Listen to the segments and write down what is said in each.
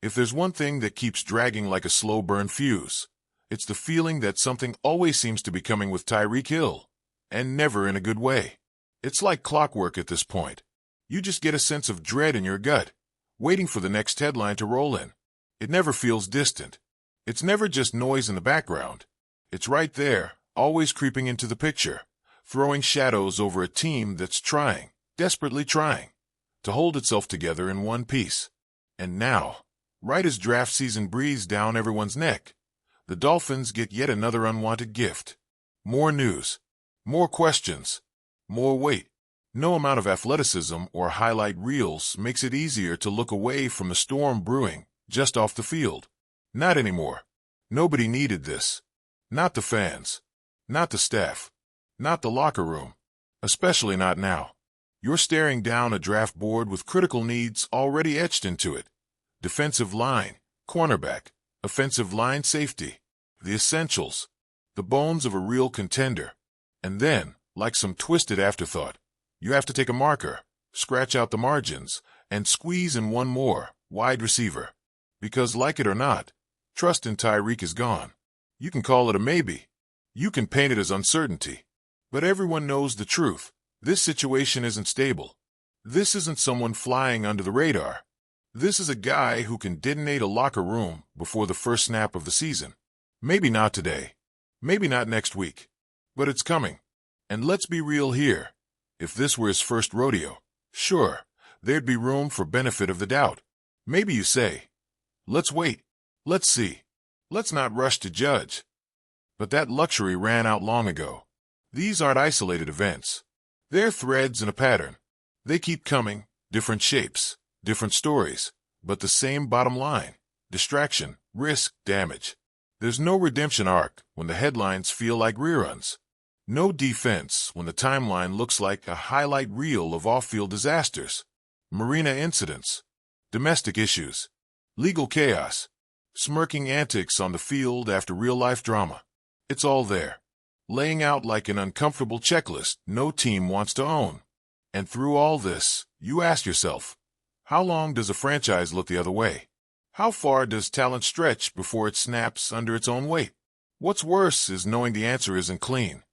If there's one thing that keeps dragging like a slow-burn fuse, it's the feeling that something always seems to be coming with Tyreek Hill, and never in a good way. It's like clockwork at this point. You just get a sense of dread in your gut, waiting for the next headline to roll in. It never feels distant. It's never just noise in the background. It's right there, always creeping into the picture, throwing shadows over a team that's trying, desperately trying, to hold itself together in one piece. And now, right as draft season breathes down everyone's neck, the Dolphins get yet another unwanted gift. More news, more questions, more weight. No amount of athleticism or highlight reels makes it easier to look away from the storm brewing just off the field. Not anymore. Nobody needed this. Not the fans. Not the staff. Not the locker room. Especially not now. You're staring down a draft board with critical needs already etched into it. Defensive line, cornerback, offensive line safety, the essentials, the bones of a real contender. And then, like some twisted afterthought, you have to take a marker, scratch out the margins, and squeeze in one more, wide receiver. Because like it or not, trust in Tyreek is gone. You can call it a maybe. You can paint it as uncertainty. But everyone knows the truth. This situation isn't stable. This isn't someone flying under the radar. This is a guy who can detonate a locker room before the first snap of the season. Maybe not today. Maybe not next week. But it's coming. And let's be real here. If this were his first rodeo, sure, there'd be room for benefit of the doubt. Maybe you say, let's wait. Let's see. Let's not rush to judge. But that luxury ran out long ago. These aren't isolated events. They're threads in a pattern. They keep coming, different shapes, different stories, but the same bottom line: distraction, risk, damage. There's no redemption arc when the headlines feel like reruns. No defense when the timeline looks like a highlight reel of off-field disasters, marina incidents, domestic issues, legal chaos, smirking antics on the field after real-life drama. It's all there, laying out like an uncomfortable checklist no team wants to own. And through all this, you ask yourself, how long does a franchise look the other way? How far does talent stretch before it snaps under its own weight? What's worse is knowing the answer isn't clean.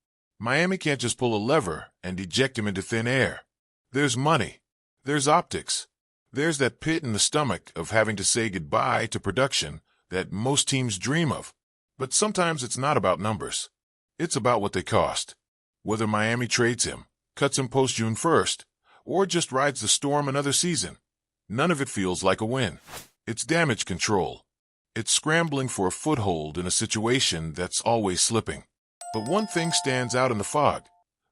Miami can't just pull a lever and eject him into thin air. There's money. There's optics. There's that pit in the stomach of having to say goodbye to production that most teams dream of. But sometimes it's not about numbers. It's about what they cost. Whether Miami trades him, cuts him post-June 1st, or just rides the storm another season, none of it feels like a win. It's damage control. It's scrambling for a foothold in a situation that's always slipping. But one thing stands out in the fog.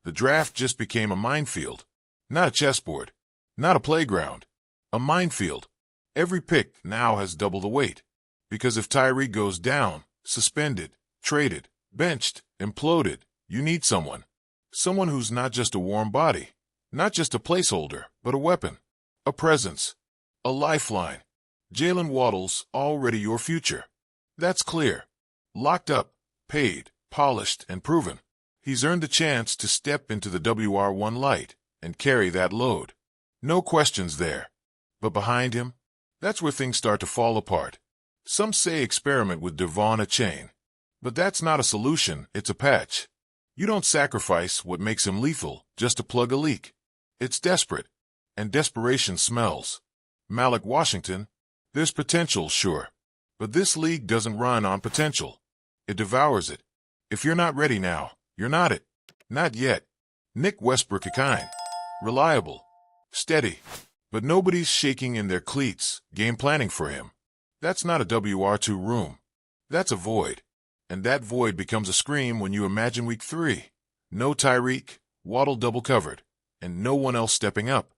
The draft just became a minefield. Not a chessboard. Not a playground. A minefield. Every pick now has double the weight. Because if Tyreek goes down, suspended, traded, benched, imploded, you need someone. Someone who's not just a warm body. Not just a placeholder, but a weapon. A presence. A lifeline. Jalen Waddle's already your future. That's clear. Locked up, paid, polished, and proven. He's earned the chance to step into the WR1 light and carry that load. No questions there. But behind him, that's where things start to fall apart. Some say experiment with Devon Achane. But that's not a solution, it's a patch. You don't sacrifice what makes him lethal just to plug a leak. It's desperate. And desperation smells. Malik Washington, there's potential, sure. But this league doesn't run on potential. It devours it. If you're not ready now, you're not it. Not yet. Nick Westbrook-Ikine. Reliable. Steady. But nobody's shaking in their cleats, game planning for him. That's not a WR2 room. That's a void. And that void becomes a scream when you imagine week 3. No Tyreek, Waddle double covered, and no one else stepping up.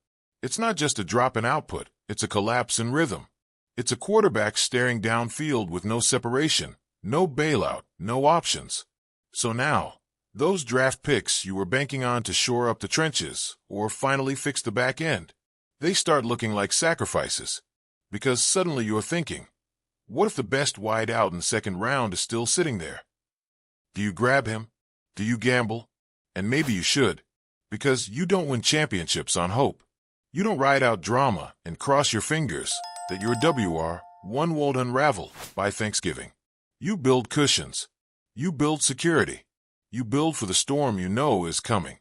It's not just a drop in output, it's a collapse in rhythm. It's a quarterback staring downfield with no separation, no bailout, no options. So now, those draft picks you were banking on to shore up the trenches or finally fix the back end, they start looking like sacrifices. Because suddenly you're thinking, what if the best wide out in the second round is still sitting there? Do you grab him? Do you gamble? And maybe you should. Because you don't win championships on hope. You don't ride out drama and cross your fingers that your WR One won't unravel by Thanksgiving. You build cushions. You build security. You build for the storm you know is coming.